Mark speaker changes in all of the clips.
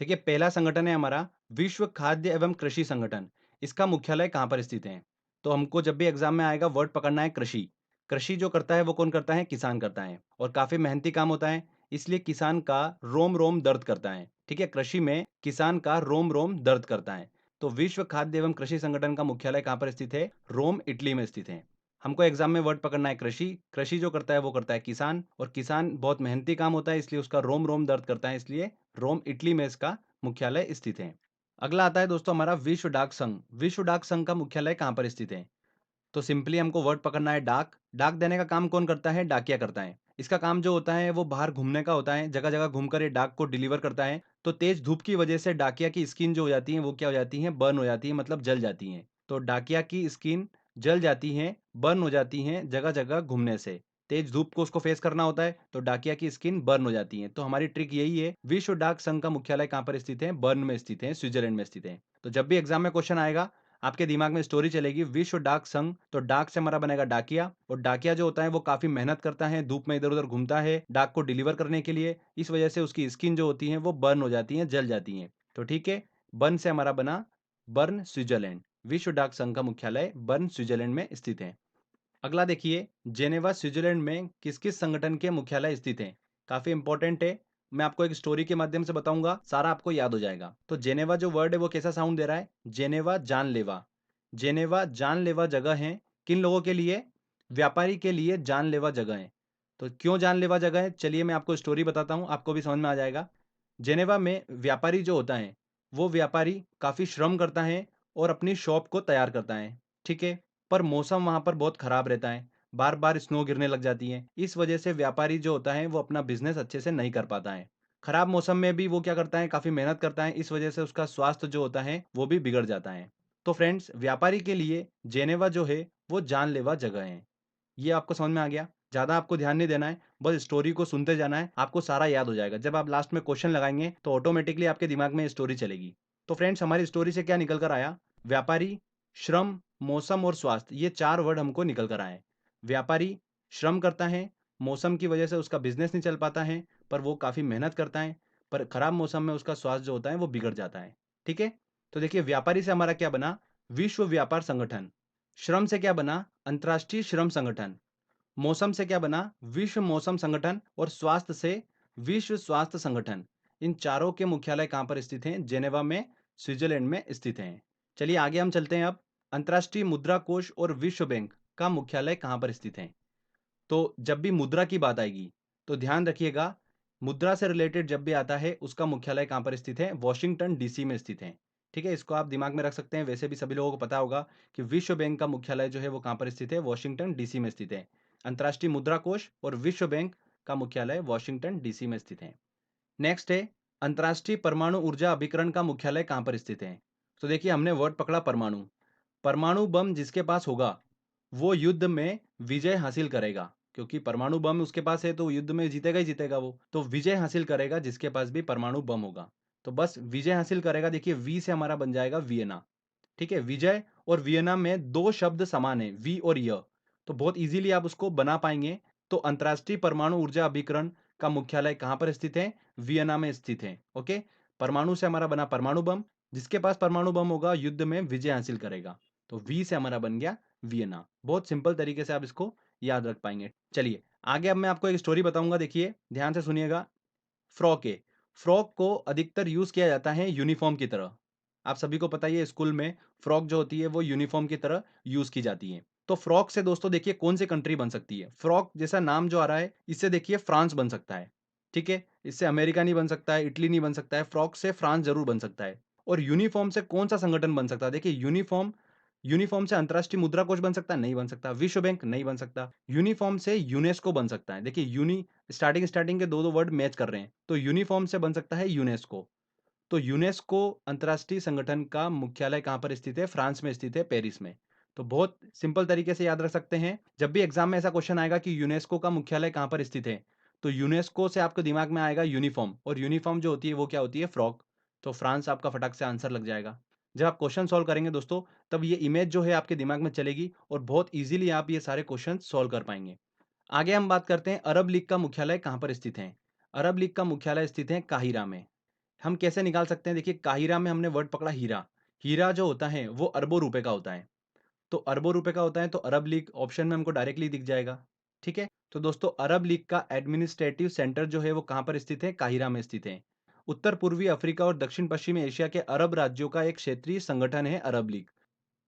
Speaker 1: देखिए, पहला संगठन है हमारा विश्व खाद्य एवं कृषि संगठन। इसका मुख्यालय कहाँ पर स्थित है? तो हमको जब भी एग्जाम में आएगा वर्ड पकड़ना है कृषि। कृषि जो करता है वो कौन करता है? किसान करता है और काफी मेहनती काम होता है, इसलिए किसान का रोम रोम दर्द करता है। ठीक है, कृषि में किसान का रोम रोम दर्द करता है। तो विश्व खाद्य एवं कृषि संगठन का मुख्यालय कहाँ पर स्थित है? रोम, इटली में स्थित है। हमको एग्जाम में वर्ड पकड़ना है कृषि। कृषि जो करता है वो करता है किसान, और किसान बहुत मेहनती काम होता है, इसलिए उसका रोम रोम दर्द करता है, इसलिए रोम, इटली में इसका मुख्यालय स्थित है। अगला आता है दोस्तों हमारा विश्व डाक संघ। विश्व डाक संघ का मुख्यालय कहाँ पर स्थित है? तो सिंपली हमको वर्ड पकड़ना है डाक। डाक देने का काम कौन करता है? डाकिया करता है। इसका काम जो होता है वो बाहर घूमने का होता है, जगह जगह घूमकर ये डाक को डिलीवर करता है। तो तेज धूप की वजह से डाकिया की स्किन जो हो जाती है वो क्या हो जाती है? बर्न हो जाती है, मतलब जल जाती है। तो डाकिया की स्किन जल जाती है, बर्न हो जाती है जगह जगह घूमने से। तेज धूप को उसको फेस करना होता है, तो डाकिया की स्किन बर्न हो जाती है। तो हमारी ट्रिक यही है। विश्व डाक संघ का मुख्यालय कहाँ पर स्थित है? बर्न में स्थित है, स्विट्जरलैंड में स्थित है। तो जब भी एग्जाम में क्वेश्चन आएगा, आपके दिमाग में स्टोरी चलेगी विश्व डाक संघ, तो डाक से हमारा बनेगा डाकिया, और डाकिया जो होता है वो काफी मेहनत करता है, धूप में इधर उधर घूमता है डाक को डिलीवर करने के लिए। इस वजह से उसकी स्किन जो होती है वो बर्न हो जाती है, जल जाती है। तो ठीक है, बर्न से हमारा बना बर्न, स्विट्जरलैंड। विश्व डाक संघ का मुख्यालय बर्न, स्विट्जरलैंड में स्थित है। अगला देखिए, जेनेवा स्विट्जरलैंड में किस किस संगठन के मुख्यालय स्थित हैं? काफी इंपॉर्टेंट है। मैं आपको एक स्टोरी के माध्यम से बताऊंगा, सारा आपको याद हो जाएगा। तो जेनेवा जो वर्ड है वो कैसा साउंड दे रहा है? जेनेवा, जानलेवा। जेनेवा जानलेवा जगह है। किन लोगों के लिए? व्यापारी के लिए जानलेवा जगह है। तो क्यों जानलेवा जगह है? चलिए मैं आपको स्टोरी बताता हूँ, आपको भी समझ में आ जाएगा। जेनेवा में व्यापारी जो होता है, वो व्यापारी काफी श्रम करता है और अपनी शॉप को तैयार करता है। ठीक है, पर मौसम वहां पर बहुत खराब रहता है, बार बार स्नो गिरने लग जाती है। इस वजह से व्यापारी जो होता है वो अपना बिजनेस अच्छे से नहीं कर पाता है। खराब मौसम में भी वो क्या करता है? काफी मेहनत करता है, इस वजह से उसका स्वास्थ्य जो होता है वो भी बिगड़ जाता है। तो फ्रेंड्स, व्यापारी के लिए जेनेवा जो है वो जानलेवा जगह है। ये आपको समझ में आ गया? ज्यादा आपको ध्यान नहीं देना है, बस स्टोरी को सुनते जाना है, आपको सारा याद हो जाएगा। जब आप लास्ट में क्वेश्चन लगाएंगे तो ऑटोमेटिकली आपके दिमाग में स्टोरी चलेगी। तो फ्रेंड्स, हमारी स्टोरी से क्या निकल कर आया? व्यापारी, श्रम, मौसम और स्वास्थ्य, ये चार वर्ड हमको निकल कर आए। व्यापारी श्रम करता है, मौसम की वजह से उसका बिजनेस नहीं चल पाता है, पर वो काफी मेहनत करता है, पर खराब मौसम में उसका स्वास्थ्य जो होता है वो बिगड़ जाता है। ठीक है, तो देखिए, व्यापारी से हमारा क्या बना? विश्व व्यापार संगठन। श्रम से क्या बना? अंतर्राष्ट्रीय श्रम संगठन। मौसम से क्या बना? विश्व मौसम संगठन। और स्वास्थ्य से विश्व स्वास्थ्य संगठन। इन चारों के मुख्यालय कहां पर स्थित हैं? जेनेवा में, स्विट्जरलैंड में स्थित हैं। चलिए आगे हम चलते हैं। अब अंतर्राष्ट्रीय मुद्रा कोष और विश्व बैंक का मुख्यालय कहां पर स्थित है? तो जब भी मुद्रा की बात आएगी तो ध्यान रखिएगा, मुद्रा से रिलेटेड जब भी आता है उसका मुख्यालय कहां पर स्थित है? वॉशिंगटन डीसी में स्थित है। ठीक है, इसको आप दिमाग में रख सकते हैं। वैसे भी सभी लोगों को पता होगा कि विश्व बैंक का मुख्यालय जो है वो कहां पर स्थित है? वॉशिंगटन डीसी में स्थित है। अंतर्राष्ट्रीय मुद्रा कोष और विश्व बैंक का मुख्यालय वॉशिंगटन डीसी में स्थित है। नेक्स्ट है, अंतर्राष्ट्रीय परमाणु ऊर्जा अभिकरण का मुख्यालय कहां पर स्थित है? तो देखिए, हमने वर्ड पकड़ा परमाणु। परमाणु बम जिसके पास होगा वो युद्ध में विजय हासिल करेगा, क्योंकि परमाणु बम उसके पास है तो युद्ध में जीतेगा ही जीतेगा। वो तो विजय हासिल करेगा जिसके पास भी परमाणु बम होगा। तो बस विजय हासिल करेगा। देखिए, वी से हमारा बन जाएगा वियना। ठीक है, विजय और वियना में दो शब्द समान है, वी और य। तो बहुत इजीली आप उसको बना पाएंगे। तो अंतरराष्ट्रीय परमाणु ऊर्जा अभिकरण का मुख्यालय कहां पर स्थित है? वियना में स्थित है। ओके, परमाणु से हमारा बना परमाणु बम, जिसके पास परमाणु बम होगा युद्ध में विजय हासिल करेगा। तो वी से हमारा बन गया वियना। बहुत सिंपल तरीके से आप इसको याद रख पाएंगे। चलिए आगे, अब मैं आपको एक स्टोरी बताऊंगा, देखिए ध्यान से सुनिएगा। फ्रॉक है। फ्रॉक को अधिकतर यूज किया जाता है यूनिफॉर्म की तरह। आप सभी को पता ही है, स्कूल में फ्रॉक जो होती है वो यूनिफॉर्म की तरह यूज की जाती है। तो फ्रॉक से दोस्तों देखिए कौन सी कंट्री बन सकती है? फ्रॉक जैसा नाम जो आ रहा है, इससे देखिए फ्रांस बन सकता है। ठीक है, इससे अमेरिका नहीं बन सकता है, इटली नहीं बन सकता है, फ्रॉक से फ्रांस जरूर बन सकता है। और यूनिफॉर्म से कौन सा संगठन बन सकता है? देखिए, यूनिफॉर्म, यूनिफॉर्म से अंतरराष्ट्रीय मुद्रा कोष बन सकता है? नहीं बन सकता। विश्व बैंक नहीं बन सकता। यूनिफॉर्म से यूनेस्को बन सकता है। देखिए, यूनी स्टार्टिंग स्टार्टिंग के दो दो वर्ड मैच कर रहे हैं, तो यूनिफॉर्म से बन सकता है यूनेस्को। तो यूनेस्को अंतरराष्ट्रीय संगठन का मुख्यालय कहां पर स्थित है? फ्रांस में स्थित है, पेरिस में। तो बहुत सिंपल तरीके से याद रख सकते हैं। जब भी एग्जाम में ऐसा क्वेश्चन आएगा कि यूनेस्को का मुख्यालय कहां पर स्थित है, तो यूनेस्को से आपके दिमाग में आएगा यूनिफॉर्म, और यूनिफॉर्म जो होती है वो क्या होती है? फ्रॉक। तो फ्रांस आपका फटाक से आंसर लग जाएगा। जब आप क्वेश्चन सॉल्व करेंगे दोस्तों, तब ये इमेज जो है आपके दिमाग में चलेगी और बहुत इजीली आप ये सारे क्वेश्चन सॉल्व कर पाएंगे। आगे हम बात करते हैं, अरब लीग का मुख्यालय कहां पर स्थित है? अरब लीग का मुख्यालय स्थित है काहिरा में। हम कैसे निकाल सकते हैं? देखिए, काहिरा में हमने वर्ड पकड़ा हीरा। हीरा जो होता है वो अरबों रुपए का होता है। तो अरबों रुपए का होता है तो अरब लीग ऑप्शन में हमको डायरेक्टली दिख जाएगा। ठीक है? तो दोस्तों, अरब लीग का एडमिनिस्ट्रेटिव सेंटर जो है वो कहाँ पर स्थित है? काहिरा में स्थित है। उत्तर पूर्वी अफ्रीका और दक्षिण पश्चिमी एशिया के अरब राज्यों का एक क्षेत्रीय संगठन है अरब लीग।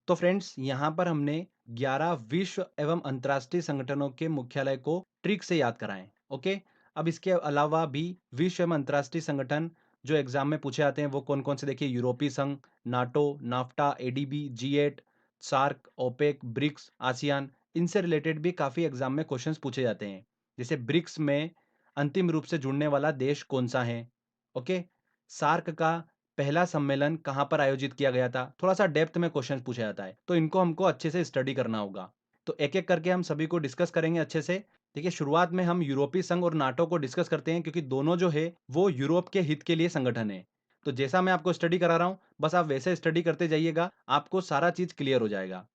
Speaker 1: तो फ्रेंड्स, यहाँ पर हमने 11 विश्व एवं अंतर्राष्ट्रीय संगठनों के मुख्यालय को ट्रिक से याद कराएं। ओके। अब इसके अलावा भी विश्व एवं अंतर्राष्ट्रीय संगठन जो एग्जाम में पूछे जाते हैं वो कौन कौन से? देखिए, यूरोपीय संघ, NATO, NAFTA, ADB, G8, SAARC, OPEC, BRICS, ASEAN, इनसे रिलेटेड भी काफी एग्जाम में क्वेश्चंस पूछे जाते हैं। जैसे ब्रिक्स में अंतिम रूप से जुड़ने वाला देश कौन सा है? ओके। सार्क का पहला सम्मेलन कहाँ पर आयोजित किया गया था? थोड़ा-सा डेप्थ में क्वेश्चन पूछा जाता है, तो इनको हमको अच्छे से स्टडी करना होगा। तो एक-एक करके हम सभी को डिस्कस करेंगे अच्छे से। देखिए, शुरुआत में हम यूरोपीय संघ और नाटो को डिस्कस करते हैं, क्योंकि दोनों जो है वो यूरोप के हित के लिए संगठन है। तो जैसा मैं आपको स्टडी करा रहा हूँ, बस आप वैसे स्टडी करते जाइएगा, आपको सारा चीज़ क्लियर हो जाएगा।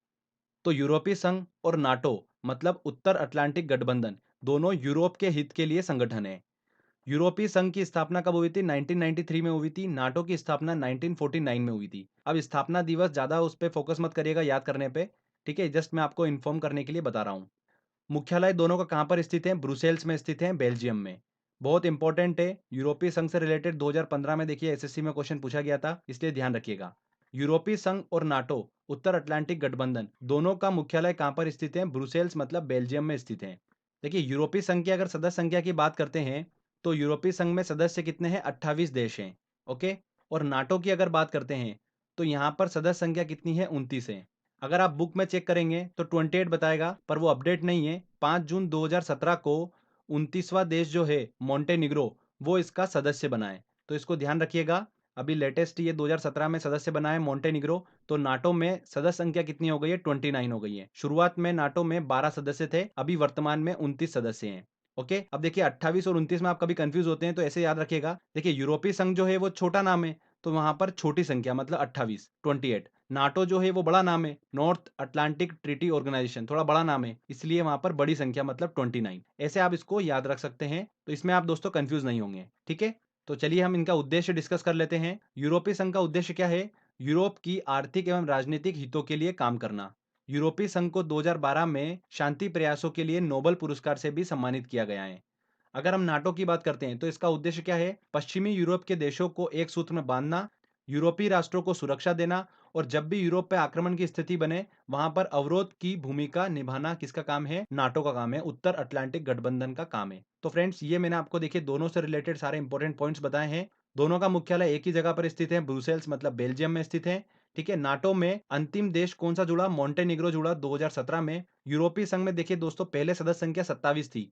Speaker 1: तो यूरोपीय संघ और नाटो मतलब उत्तर अटलांटिक गठबंधन, दोनों यूरोप के हित के लिए संगठन है। यूरोपीय संघ की स्थापना कब हुई थी? 1993 में हुई थी। नाटो की स्थापना 1949 में हुई थी। अब स्थापना दिवस ज़्यादा उस पे फोकस मत करिएगा याद करने पे, ठीक है? जस्ट मैं आपको इन्फॉर्म करने के लिए बता रहा हूँ। मुख्यालय दोनों का कहाँ पर स्थित है? ब्रुसेल्स में स्थित है, बेल्जियम में। बहुत इंपॉर्टेंट है। यूरोपीय संघ से रिलेटेड 2015 में देखिए एसएससी में क्वेश्चन पूछा गया था, इसलिए ध्यान रखिएगा। यूरोपीय संघ और नाटो, उत्तर अटलांटिक गठबंधन, दोनों का मुख्यालय कहाँ पर स्थित है? ब्रुसेल्स मतलब बेल्जियम में स्थित है। देखिए, यूरोपीय संघ की अगर सदस्य संख्या की बात करते हैं, तो यूरोपीय संघ में सदस्य कितने हैं? 28 देश हैं। ओके। और नाटो की अगर बात करते हैं, तो यहाँ पर सदस्य संख्या कितनी है? 29 है। अगर आप बुक में चेक करेंगे तो 28 बताएगा, पर वो अपडेट नहीं है। 5 जून 2017 को 29वां देश जो है मोंटेनिग्रो, वो इसका सदस्य बना है। तो इसको ध्यान रखिएगा। अभी लेटेस्ट ये 2017 में सदस्य बना है मोंटेनिग्रो। तो नाटो में सदस्य संख्या कितनी हो गई है? 29 हो गई है। शुरुआत में नाटो में 12 सदस्य थे, अभी वर्तमान में 29 सदस्य हैं। ओके। अब देखिए, 28 और 29 में आप कभी कंफ्यूज होते हैं, तो ऐसे याद रखिएगा। देखिए, यूरोपीय संघ जो है वो छोटा नाम है, तो वहां पर छोटी संख्या मतलब 28, 28। नाटो जो है वो बड़ा नाम है, नॉर्थ अटलांटिक ट्रीटी ऑर्गेनाइजेशन, थोड़ा बड़ा नाम है, इसलिए वहां पर बड़ी संख्या मतलब 29। ऐसे आप इसको याद रख सकते हैं, तो इसमें आप दोस्तों कंफ्यूज नहीं होंगे। ठीक है? तो चलिए हम इनका उद्देश्य डिस्कस कर लेते हैं। यूरोपीय संघ का उद्देश्य क्या है? यूरोप की आर्थिक एवं राजनीतिक हितों के लिए काम करना। यूरोपीय संघ को 2012 में शांति प्रयासों के लिए नोबेल पुरस्कार से भी सम्मानित किया गया है। अगर हम नाटो की बात करते हैं, तो इसका उद्देश्य क्या है? पश्चिमी यूरोप के देशों को एक सूत्र में बांधना, यूरोपीय राष्ट्रों को सुरक्षा देना, और जब भी यूरोप पे आक्रमण की स्थिति बने, वहां पर अवरोध की भूमिका निभाना किसका काम है? नाटो का काम है, उत्तर अटलांटिक गठबंधन का काम है। तो फ्रेंड्स, ये मैंने आपको देखिए दोनों से रिलेटेड सारे इंपॉर्टेंट पॉइंट्स बताए हैं। दोनों का मुख्यालय एक ही जगह पर स्थित है, ब्रुसेल्स मतलब बेल्जियम में स्थित है। ठीक है? नाटो में अंतिम देश कौन सा जुड़ा? मोंटेनिग्रो जुड़ा 2017 में। यूरोपीय संघ में देखिए दोस्तों, पहले सदस्य संख्या 27 थी।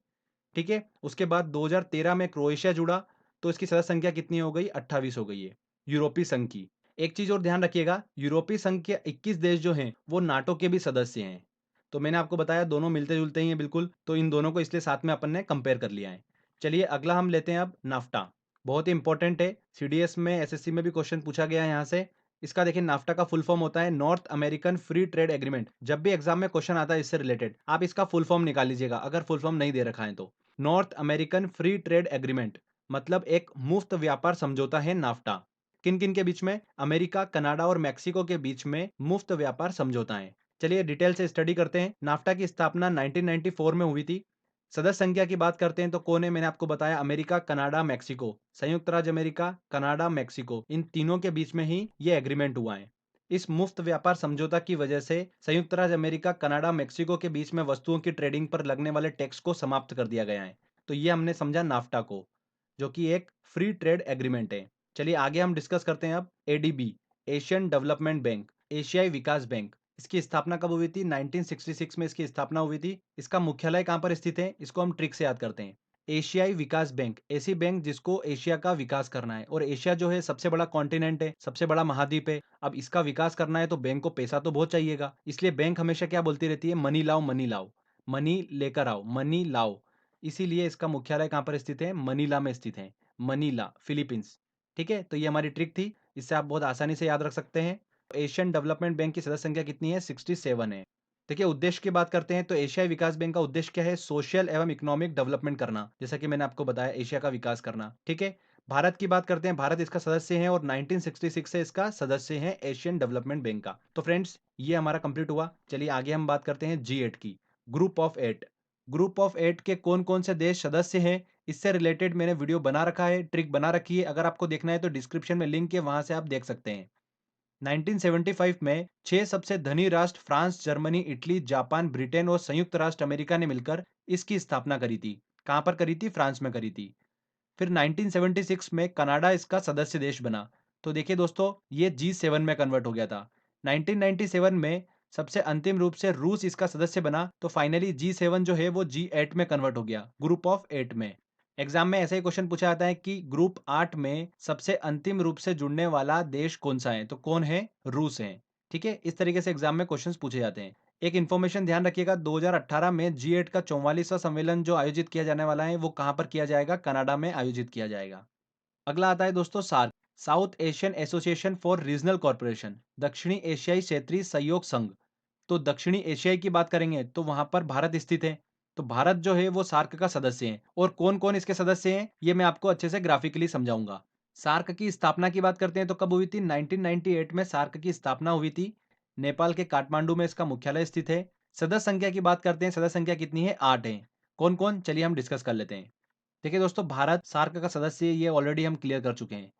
Speaker 1: ठीक है? उसके बाद 2013 में क्रोएशिया जुड़ा, तो इसकी सदस्य संख्या कितनी हो गई? 28 हो गई है, यूरोपीय संघ की। एक चीज और ध्यान रखिएगा, यूरोपीय संघ के 21 देश जो हैं, वो नाटो के भी सदस्य हैं। तो मैंने आपको बताया दोनों मिलते-जुलते ही हैं बिल्कुल, तो इन दोनों को इसलिए साथ में अपन ने कंपेयर कर लिया है। चलिए अगला हम लेते हैं अब नाफ्टा। बहुत ही इंपॉर्टेंट है, सीडीएस में, एसएससी में भी क्वेश्चन पूछा गया है यहाँ से। इसका देखिए, नाफ्टा का फुल फॉर्म होता है north American free trade agreement. जब भी एग्जाम में क्वेश्चन आता है इससे रिलेटेड, आप इसका फुल फॉर्म निकाल लीजिएगा, अगर फुल फॉर्म नहीं दे रखा है तो। North American free trade agreement मतलब एक मुफ्त व्यापार समझौता है नाफ्टा। किन किन के बीच में? अमेरिका, कनाडा और मैक्सिको के बीच में मुफ्त व्यापार समझौता है। चलिए डिटेल से स्टडी करते हैं। नाफ्टा की स्थापना 1994 में हुई थी। सदस्य संख्या की बात करते हैं तो कौन है? मैंने आपको बताया, अमेरिका, कनाडा, मैक्सिको। संयुक्त राज्य अमेरिका, कनाडा, मैक्सिको, इन तीनों के बीच में ही ये एग्रीमेंट हुआ है। इस मुफ्त व्यापार समझौता की वजह से संयुक्त राज्य अमेरिका, कनाडा, मैक्सिको के बीच में वस्तुओं की ट्रेडिंग पर लगने वाले टैक्स को समाप्त कर दिया गया है। तो ये हमने समझा नाफ्टा को, जो कि एक फ्री ट्रेड एग्रीमेंट है। चलिए आगे हम डिस्कस करते हैं अब एडीबी, एशियन डेवलपमेंट बैंक, एशियाई विकास बैंक। इसकी स्थापना कब हुई थी? 1966 में इसकी स्थापना हुई थी। इसका मुख्यालय कहाँ पर स्थित है? इसको हम ट्रिक से याद करते हैं। एशियाई विकास बैंक, ऐसी बैंक जिसको एशिया का विकास करना है, और एशिया जो है सबसे बड़ा कॉन्टिनेंट है, सबसे बड़ा महाद्वीप है। अब इसका विकास करना है तो बैंक को पैसा तो बहुत चाहिएगा, इसलिए बैंक हमेशा क्या बोलती रहती है? मनी लाओ, मनी लाओ, मनी लेकर आओ, मनी लाओ। इसीलिए इसका मुख्यालय कहाँ पर स्थित है? मनीला में स्थित है, मनीला, फिलीपींस। ठीक है? तो ये हमारी ट्रिक थी, इससे आप बहुत आसानी से याद रख सकते हैं। एशियन डेवलपमेंट बैंक की सदस्य संख्या कितनी है? 67 है। देखिए, उद्देश्य की बात करते हैं तो एशियाई विकास बैंक का उद्देश्य क्या है? सोशल एवं इकोनॉमिक डेवलपमेंट करना, जैसा कि मैंने आपको बताया, एशिया का विकास करना। ठीक है? भारत की बात करते हैं, भारत इसका सदस्य है और 1966 से इसका सदस्य है एशियन डेवलपमेंट बैंक का। तो फ्रेंड्स, ये हमारा कंप्लीट हुआ। चलिए आगे हम बात करते हैं G8 की, ग्रुप ऑफ 8। ग्रुप ऑफ 8 के कौन-कौन से देश सदस्य हैं, इससे रिलेटेड मैंने वीडियो बना रखा है, ट्रिक बना रखी है। अगर आपको देखना है तो डिस्क्रिप्शन में लिंक है, वहां से आप देख सकते हैं। 1975 में 6 सबसे धनी राष्ट्र France, Germany, Italy, Japan, Britain और संयुक्त राष्ट्र अमेरिका ने मिलकर इसकी स्थापना करी थी। कहां पर करी थी? फ्रांस में करी थी। फिर 1976 में कनाडा इसका सदस्य देश बना। तो देखिए दोस्तों, ये G7 में कन्वर्ट हो गया था। 1997 में सबसे अंतिम रूप से रूस इसका सदस्य बना, तो फाइनली G7 जो है वो G8 में कन्वर्ट हो गया, ग्रुप ऑफ 8 में। एग्जाम में ऐसा ही क्वेश्चन पूछा जाता है कि ग्रुप 8 में सबसे अंतिम रूप से जुड़ने वाला देश कौन सा है? तो कौन है? रूस है। ठीक है, इस तरीके से एग्जाम में क्वेश्चंस पूछे जाते हैं। एक इन्फॉर्मेशन ध्यान रखिएगा, 2018 में G8 का 44वां सम्मेलन जो आयोजित किया जाने वाला है वो कहां पर किया जाएगा? कनाडा में आयोजित किया जाएगा। अगला आता है दोस्तों SAARC, South Asian Association for Regional Corporation, दक्षिणी एशियाई क्षेत्रीय सहयोग संघ। तो दक्षिणी एशियाई की बात करेंगे तो वहां पर भारत स्थित है। तो भारत जो है वो सार्क का सदस्य है, और कौन कौन इसके सदस्य हैं ये मैं आपको अच्छे से ग्राफिकली समझाऊंगा। सार्क की स्थापना की बात करते हैं तो कब हुई थी? 1998 में सार्क की स्थापना हुई थी। नेपाल के काठमांडू में इसका मुख्यालय स्थित है। सदस्य संख्या की बात करते हैं, सदस्य संख्या कितनी है? 8 है। कौन कौन? चलिए हम डिस्कस कर लेते हैं। देखिए दोस्तों, भारत सार्क का सदस्य है, ये ऑलरेडी हम क्लियर कर चुके हैं।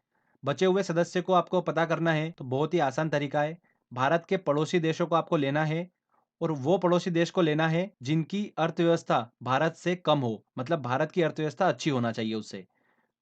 Speaker 1: बचे हुए सदस्य को आपको पता करना है तो बहुत ही आसान तरीका है। भारत के पड़ोसी देशों को आपको लेना है, और वो पड़ोसी देश को लेना है जिनकी अर्थव्यवस्था भारत से कम हो, मतलब भारत की अर्थव्यवस्था अच्छी होना चाहिए उससे।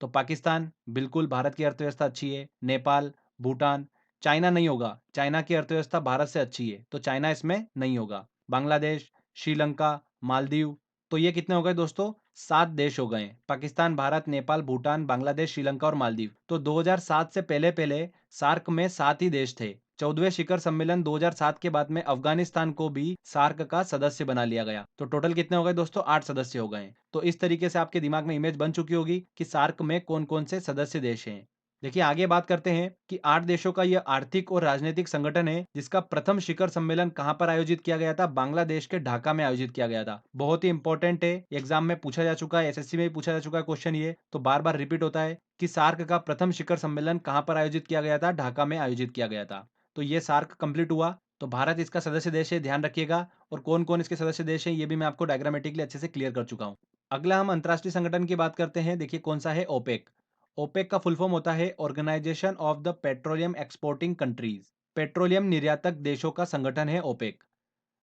Speaker 1: तो पाकिस्तान, बिल्कुल भारत की अर्थव्यवस्था अच्छी है। नेपाल, भूटान। चाइना नहीं होगा, चाइना की अर्थव्यवस्था भारत से अच्छी है, तो चाइना इसमें नहीं होगा। बांग्लादेश, श्रीलंका, मालदीव। तो ये कितने हो गए दोस्तों? 7 देश हो गए। पाकिस्तान, भारत, नेपाल, भूटान, बांग्लादेश, श्रीलंका और मालदीव। तो 2007 से पहले पहले सार्क में 7 ही देश थे। 14वें शिखर सम्मेलन 2007 के बाद में अफगानिस्तान को भी सार्क का सदस्य बना लिया गया। तो टोटल कितने हो गए दोस्तों? 8 सदस्य हो गए। तो इस तरीके से आपके दिमाग में इमेज बन चुकी होगी कि सार्क में कौन कौन से सदस्य देश हैं। देखिए आगे बात करते हैं कि 8 देशों का यह आर्थिक और राजनीतिक संगठन है, जिसका प्रथम शिखर सम्मेलन कहां पर आयोजित किया गया था? बांग्लादेश के ढाका में आयोजित किया गया था। बहुत ही इंपॉर्टेंट है, एग्जाम में पूछा जा चुका है, एसएससी में भी पूछा जा चुका है क्वेश्चन, ये तो बार बार रिपीट होता है कि सार्क का प्रथम शिखर सम्मेलन कहां पर आयोजित किया गया था? ढाका में आयोजित किया गया था। तो ये सार्क कंप्लीट हुआ। तो भारत इसका सदस्य देश है, ध्यान रखिएगा। और कौन कौन इसके सदस्य देश हैं ये भी मैं आपको डायग्रामेटिकली अच्छे से क्लियर कर चुका हूं। अगला हम अंतरराष्ट्रीय संगठन की बात करते हैं। देखिए कौन सा है? ओपेक। ओपेक का फुल फॉर्म होता है Organization of the Petroleum Exporting Countries. Petroleum निर्यातक देशों का संगठन है ओपेक।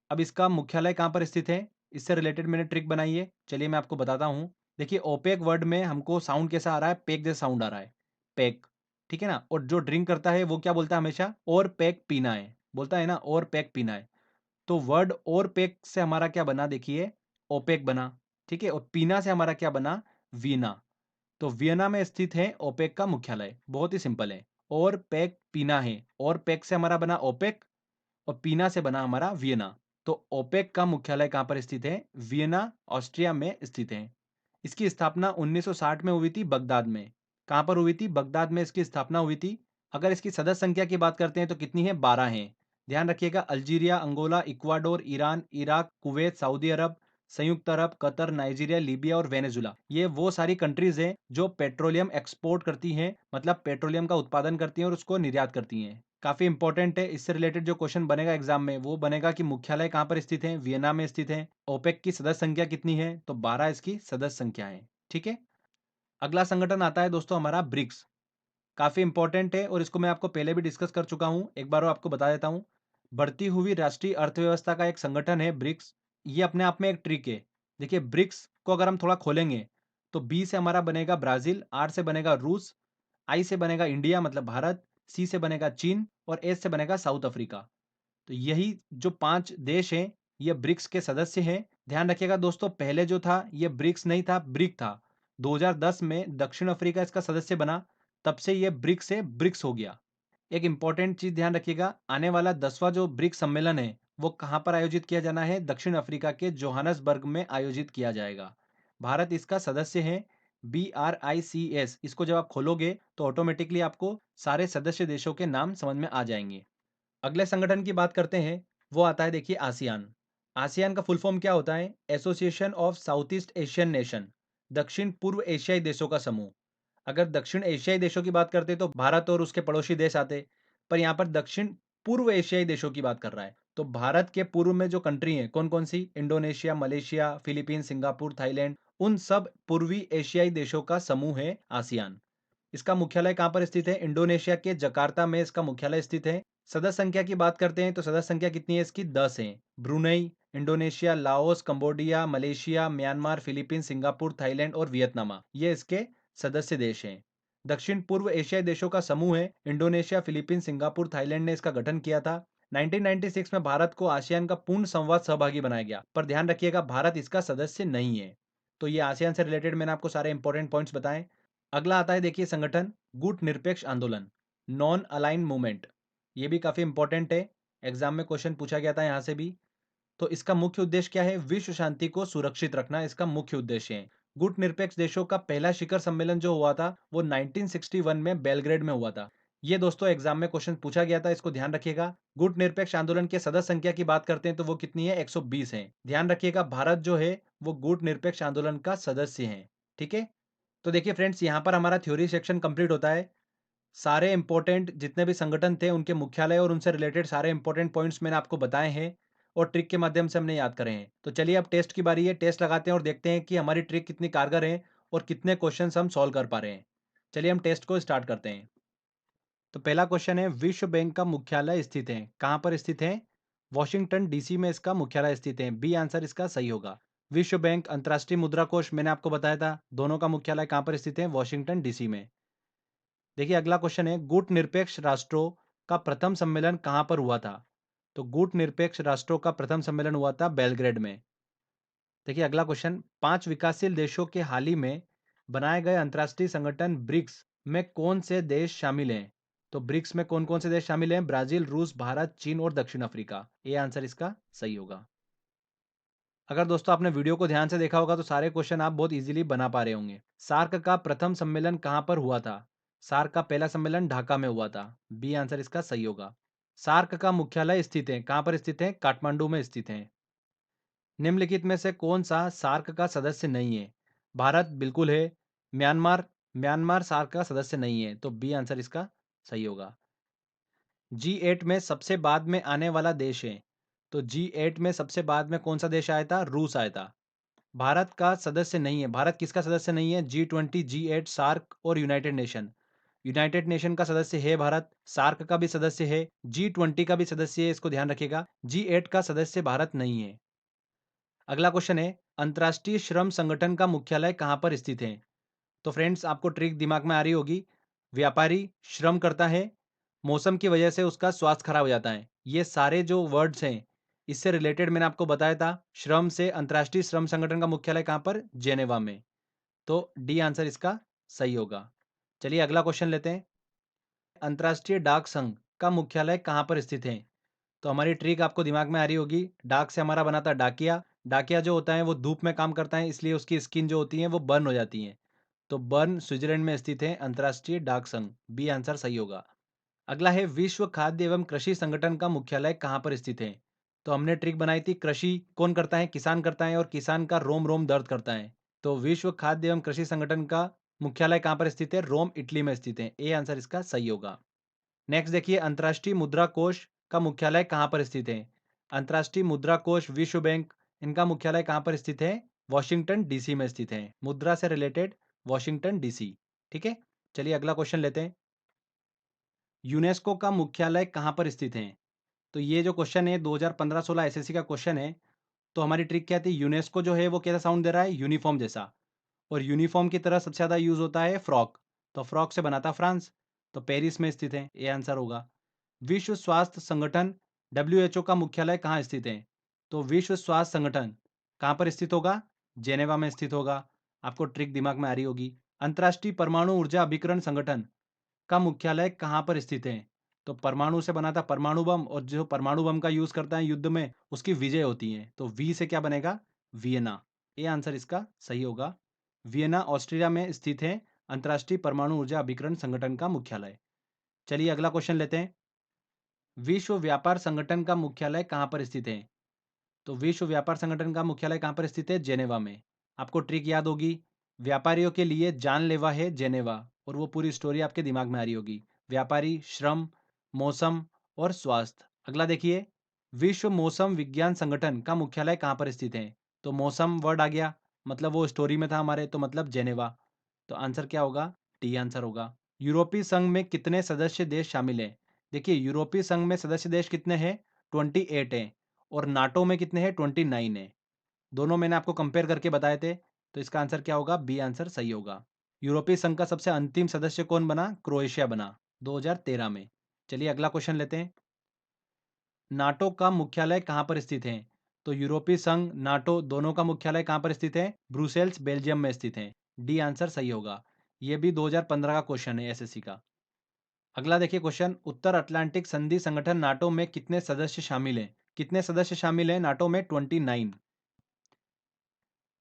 Speaker 1: अब इसका मुख्यालय कहां पर स्थित है? इससे रिलेटेड मैंने ट्रिक बनाई है, चलिए मैं आपको बताता हूं। देखिए ओपेक वर्ड में हमको साउंड कैसा आ रहा है? पेक जैसा साउंड आ रहा है, पेक। ठीक है ना? और जो ड्रिंक करता है वो क्या बोलता है हमेशा? और पेक पीना है, बोलता है ना, और पेक पीना है। तो वर्ड और पेक से हमारा क्या बना? देखिए ओपेक बना। ठीक है, और पीना से हमारा क्या बना? वीना। तो वियना में स्थित है ओपेक का मुख्यालय। बहुत ही सिंपल है, और पेक पीना है, और पेक से हमारा बना ओपेक, और पीना से बना हमारा वियना। तो ओपेक का मुख्यालय कहां पर स्थित है? वियना, ऑस्ट्रिया में स्थित है। इसकी स्थापना 1960 में हुई थी बगदाद में। कहां पर हुई थी? बगदाद में इसकी स्थापना हुई थी। अगर इसकी सदस्य संख्या की बात करते हैं तो कितनी है? 12 है। ध्यान रखिएगा, Algeria, Angola, Ecuador, Iran, Iraq, Kuwait, Saudi Arab, संयुक्त अरब, कतर, नाइजीरिया, लीबिया और वेनेजुला, ये वो सारी कंट्रीज हैं जो पेट्रोलियम एक्सपोर्ट करती हैं, मतलब पेट्रोलियम का उत्पादन करती हैं और उसको निर्यात करती हैं। काफी इंपॉर्टेंट है। इससे रिलेटेड जो क्वेश्चन बनेगा एग्जाम में वो बनेगा कि मुख्यालय कहां पर स्थित है? वियना में स्थित है। ओपेक की सदस्य संख्या कितनी है? तो 12 इसकी सदस्य संख्या है। ठीक है, अगला संगठन आता है दोस्तों हमारा ब्रिक्स। काफी इंपॉर्टेंट है और इसको मैं आपको पहले भी डिस्कस कर चुका हूं, एक बार और आपको बता देता हूं। बढ़ती हुई राष्ट्रीय अर्थव्यवस्था का एक संगठन है ब्रिक्स। ये अपने आप में एक ट्रिक है। देखिए ब्रिक्स को अगर हम थोड़ा खोलेंगे तो बी से हमारा बनेगा ब्राजील, आर से बनेगा रूस, आई से बनेगा इंडिया मतलब भारत, सी से बनेगा चीन और एस से बनेगा साउथ अफ्रीका। तो यही जो 5 देश हैं ये ब्रिक्स के सदस्य हैं। ध्यान रखिएगा दोस्तों, पहले जो था ये ब्रिक्स नहीं था, ब्रिक था। 2010 में दक्षिण अफ्रीका इसका सदस्य बना, तब से ये ब्रिक्स से ब्रिक्स हो गया। एक इंपॉर्टेंट चीज ध्यान रखिएगा, आने वाला 10वां जो ब्रिक्स सम्मेलन है वो कहां पर आयोजित किया जाना है? दक्षिण अफ्रीका के जोहानसबर्ग में आयोजित किया जाएगा। भारत इसका सदस्य है। BRICS, इसको जब आप खोलोगे तो ऑटोमेटिकली आपको सारे सदस्य देशों के नाम समझ में आ जाएंगे। अगले संगठन की बात करते हैं, वो आता है देखिए आसियान। आसियान का फुल फॉर्म क्या होता है? Association of south east Asian nation, दक्षिण पूर्व एशियाई देशों का समूह। अगर दक्षिण एशियाई देशों की बात करते तो भारत और उसके पड़ोसी देश आते, पर यहाँ पर दक्षिण पूर्व एशियाई देशों की बात कर रहा है। तो भारत के पूर्व में जो कंट्री है कौन कौन सी? Indonesia, Malaysia, Philippines, Singapore, Thailand, उन सब पूर्वी एशियाई देशों का समूह है आसियान। इसका मुख्यालय कहाँ पर स्थित है? इंडोनेशिया के जकार्ता में इसका मुख्यालय स्थित है। सदस्य संख्या की बात करते हैं तो सदस्य संख्या कितनी है इसकी? 10 है। Brunei, Indonesia, Laos, Cambodia, Malaysia, Myanmar, Philippines, Singapore, Thailand और वियतनाम, ये इसके सदस्य देश हैं। दक्षिण पूर्व एशियाई देशों का समूह है। इंडोनेशिया, फिलीपींस, सिंगापुर, थाईलैंड ने इसका गठन किया था। 1996 में भारत को आसियान का पूर्ण संवाद सहभागी बनाया गया, पर ध्यान रखिएगा भारत इसका सदस्य नहीं है। तो ये आसियान से रिलेटेड मैंने आपको सारे इंपॉर्टेंट पॉइंट्स बताए। अगला आता है देखिए संगठन गुट निरपेक्ष आंदोलन, नॉन अलाइन मूवमेंट। ये भी काफी इंपॉर्टेंट है, एग्जाम में क्वेश्चन पूछा गया था यहाँ से भी। तो इसका मुख्य उद्देश्य क्या है? विश्व शांति को सुरक्षित रखना इसका मुख्य उद्देश्य है। गुट निरपेक्ष देशों का पहला शिखर सम्मेलन जो हुआ था वो 1961 में बेलग्रेड में हुआ था। ये दोस्तों एग्जाम में क्वेश्चन पूछा गया था, इसको ध्यान रखिएगा। गुट निरपेक्ष आंदोलन के सदस्य संख्या की बात करते हैं तो वो कितनी है? 120 है। ध्यान रखिएगा भारत जो है वो गुट निरपेक्ष आंदोलन का सदस्य है। ठीक है, तो देखिए फ्रेंड्स यहाँ पर हमारा थ्योरी सेक्शन कंप्लीट होता है। सारे इंपॉर्टेंट जितने भी संगठन थे उनके मुख्यालय और उनसे रिलेटेड सारे इंपॉर्टेंट पॉइंट्स मैंने आपको बताए हैं और ट्रिक के माध्यम से हमने याद करे हैं। तो चलिए अब टेस्ट की बारी है, टेस्ट लगाते हैं और देखते हैं कि हमारी ट्रिक कितनी कारगर है और कितने क्वेश्चन हम सॉल्व कर पा रहे हैं। चलिए हम टेस्ट को स्टार्ट करते हैं। तो पहला क्वेश्चन है, विश्व बैंक का मुख्यालय स्थित है कहाँ पर स्थित है? वॉशिंगटन डीसी में इसका मुख्यालय स्थित है। बी आंसर इसका सही होगा। विश्व बैंक, अंतर्राष्ट्रीय मुद्रा कोष मैंने आपको बताया था, दोनों का मुख्यालय कहाँ पर स्थित है? वॉशिंगटन डीसी में। देखिए अगला क्वेश्चन है, गुट निरपेक्ष राष्ट्रों का प्रथम सम्मेलन कहां पर हुआ था? तो गुट निरपेक्ष राष्ट्रों का प्रथम सम्मेलन हुआ था बेलग्रेड में। देखिए अगला क्वेश्चन, 5 विकासशील देशों के हाल ही में बनाए गए अंतर्राष्ट्रीय संगठन ब्रिक्स में कौन से देश शामिल हैं? तो ब्रिक्स में कौन कौन से देश शामिल हैं? ब्राजील, रूस, भारत, चीन और दक्षिण अफ्रीका। ये आंसर इसका सही होगा। अगर दोस्तों आपने वीडियो को ध्यान से देखा होगा तो सारे क्वेश्चन आप बहुत इजीली बना पा रहे होंगे। सार्क का प्रथम सम्मेलन कहां पर हुआ था? सार्क का पहला सम्मेलन ढाका में हुआ था। बी आंसर इसका सही होगा। सार्क का मुख्यालय स्थित है कहां पर स्थित है? काठमांडू में स्थित है। निम्नलिखित में से कौन सा सार्क का सदस्य नहीं है? भारत बिल्कुल है। म्यांमार, म्यांमार सार्क का सदस्य नहीं है, तो बी आंसर इसका सही होगा। G8 में सबसे बाद में आने वाला देश है, तो G8 में सबसे बाद में कौन सा देश आया था? रूस आया था। भारत का सदस्य नहीं है। भारत किसका सदस्य नहीं है? G20, G8, सार्क और यूनाइटेड नेशन। यूनाइटेड नेशन का सदस्य है भारत, सार्क का भी सदस्य है, G20 का भी सदस्य है, इसको ध्यान रखिएगा। G8 का सदस्य भारत नहीं है। अगला क्वेश्चन है, अंतर्राष्ट्रीय श्रम संगठन का मुख्यालय कहां पर स्थित है? तो फ्रेंड्स आपको ट्रिक दिमाग में आ रही होगी। व्यापारी श्रम करता है, मौसम की वजह से उसका स्वास्थ्य खराब हो जाता है। ये सारे जो वर्ड्स हैं इससे रिलेटेड मैंने आपको बताया था। श्रम से अंतर्राष्ट्रीय श्रम संगठन का मुख्यालय कहां पर? जेनेवा में। तो डी आंसर इसका सही होगा। चलिए अगला क्वेश्चन लेते हैं। अंतर्राष्ट्रीय डाक संघ का मुख्यालय कहां पर स्थित है? तो हमारी ट्रिक आपको दिमाग में आ रही होगी। डाक से हमारा बना था डाकिया। डाकिया जो होता है वो धूप में काम करता है, इसलिए उसकी स्किन जो होती है वो बर्न हो जाती है। तो बर्न स्विट्जरलैंड में स्थित है अंतर्राष्ट्रीय डाक संघ। बी आंसर सही होगा। अगला है, विश्व खाद्य एवं कृषि संगठन का मुख्यालय कहां पर स्थित है? तो हमने ट्रिक बनाई थी, कृषि कौन करता है? किसान करता है, और किसान का रोम रोम दर्द करता है। तो विश्व खाद्य एवं कृषि संगठन का मुख्यालय कहां पर स्थित है? रोम, इटली में स्थित है। ए आंसर इसका सही होगा। नेक्स्ट देखिए, अंतर्राष्ट्रीय मुद्रा कोष का मुख्यालय कहां पर स्थित है? अंतर्राष्ट्रीय मुद्रा कोष, विश्व बैंक, इनका मुख्यालय कहां पर स्थित है? वॉशिंगटन डीसी में स्थित है। मुद्रा से रिलेटेड वॉशिंगटन डीसी। ठीक है, चलिए अगला क्वेश्चन लेते हैं। यूनेस्को का मुख्यालय कहां पर स्थित है? तो ये जो क्वेश्चन है 2015-16 एसएससी का क्वेश्चन है। तो हमारी ट्रिक क्या थी? यूनेस्को जो है वो कैसा साउंड दे रहा है? यूनिफॉर्म जैसा। और यूनिफॉर्म की तरह सबसे ज्यादा यूज होता है फ्रॉक। तो फ्रॉक से बना था फ्रांस, तो पेरिस में स्थित है। ये आंसर होगा। विश्व स्वास्थ्य संगठन डब्ल्यूएचओ का मुख्यालय कहाँ स्थित है? तो विश्व स्वास्थ्य संगठन कहाँ पर स्थित होगा? जेनेवा में स्थित होगा। आपको ट्रिक दिमाग में आ रही होगी। अंतर्राष्ट्रीय परमाणु ऊर्जा अभिकरण संगठन का मुख्यालय कहाँ पर स्थित है? तो परमाणु से बना था परमाणु बम, और जो परमाणु बम का यूज करता है युद्ध में उसकी विजय होती है। तो वी से क्या बनेगा? वियना। ये आंसर इसका सही होगा। वियना ऑस्ट्रिया में स्थित है अंतर्राष्ट्रीय परमाणु ऊर्जा अभिकरण संगठन का मुख्यालय। चलिए अगला क्वेश्चन लेते हैं। विश्व व्यापार संगठन का मुख्यालय कहाँ पर स्थित है? तो विश्व व्यापार संगठन का मुख्यालय कहाँ पर स्थित है? जेनेवा में। आपको ट्रिक याद होगी, व्यापारियों के लिए जानलेवा है जेनेवा। और वो पूरी स्टोरी आपके दिमाग में आ रही होगी। व्यापारी, श्रम, मौसम और स्वास्थ्य। अगला देखिए, विश्व मौसम विज्ञान संगठन का मुख्यालय कहाँ पर स्थित है? तो मौसम वर्ड आ गया, मतलब वो स्टोरी में था हमारे, तो मतलब जेनेवा। तो आंसर क्या होगा? डी आंसर होगा। यूरोपीय संघ में कितने सदस्य देश शामिल हैं? देखिए, यूरोपीय संघ में सदस्य देश कितने हैं? 28 हैं। और नाटो में कितने हैं? 29 हैं। दोनों मैंने आपको कंपेयर करके बताए थे, तो इसका आंसर क्या होगा? बी आंसर सही होगा। यूरोपीय संघ का सबसे अंतिम सदस्य कौन बना? क्रोएशिया बना 2013 में। चलिए अगला क्वेश्चन लेते हैं। नाटो का मुख्यालय कहाँ पर स्थित है? तो यूरोपीय संघ, नाटो दोनों का मुख्यालय कहाँ पर स्थित है? ब्रुसेल्स, बेल्जियम में स्थित है। डी आंसर सही होगा। यह भी 2015 का क्वेश्चन है एसएससी का। अगला देखिए क्वेश्चन, उत्तर अटलांटिक संधि संगठन नाटो में कितने सदस्य शामिल हैं? कितने सदस्य शामिल हैं नाटो में? 29।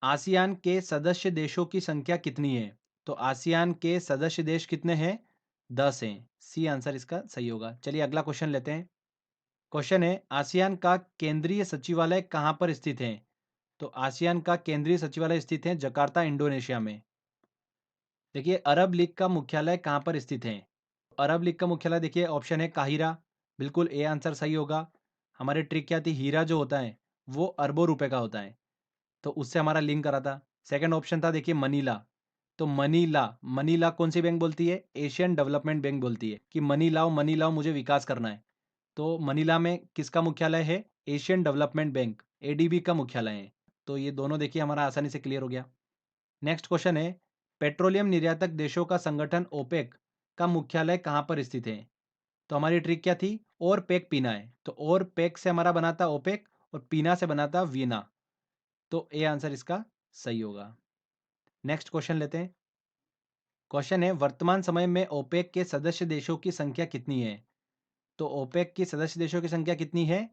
Speaker 1: आसियान के सदस्य देशों की संख्या कितनी है? तो आसियान के सदस्य देश कितने हैं? 10 हैं। सी आंसर इसका सही होगा। चलिए अगला क्वेश्चन लेते हैं। क्वेश्चन है, आसियान का केंद्रीय सचिवालय कहाँ पर स्थित है? तो आसियान का केंद्रीय सचिवालय स्थित है जकार्ता, इंडोनेशिया में। देखिए, अरब लीग का मुख्यालय कहाँ पर स्थित है? अरब लीग का मुख्यालय देखिए, ऑप्शन है काहिरा, बिल्कुल ए आंसर सही होगा। हमारी ट्रिक क्या थी? हीरा जो होता है वो अरबों रुपए का होता है, तो उससे हमारा लिंक करा था। सेकंड ऑप्शन था देखिए मनीला। तो मनीला, मनीला कौन सी बैंक बोलती है? एशियन डेवलपमेंट बैंक बोलती है कि मनी लाओ मुझे विकास करना है। तो मनीला में किसका मुख्यालय है? एशियन डेवलपमेंट बैंक, एडीबी का मुख्यालय है। तो ये दोनों देखिए हमारा आसानी से क्लियर हो गया। नेक्स्ट क्वेश्चन है, पेट्रोलियम निर्यातक देशों का संगठन ओपेक का मुख्यालय कहाँ पर स्थित है? तो हमारी ट्रिक क्या थी? और पेक पीना है, तो और पेक से हमारा बना था ओपेक और पीना से बना था वीना। तो ए आंसर इसका सही होगा। नेक्स्ट क्वेश्चन लेते हैं। क्वेश्चन है, वर्तमान समय में ओपेक के सदस्य देशों की संख्या कितनी है? तो ओपेक की सदस्य देशों की संख्या कितनी है?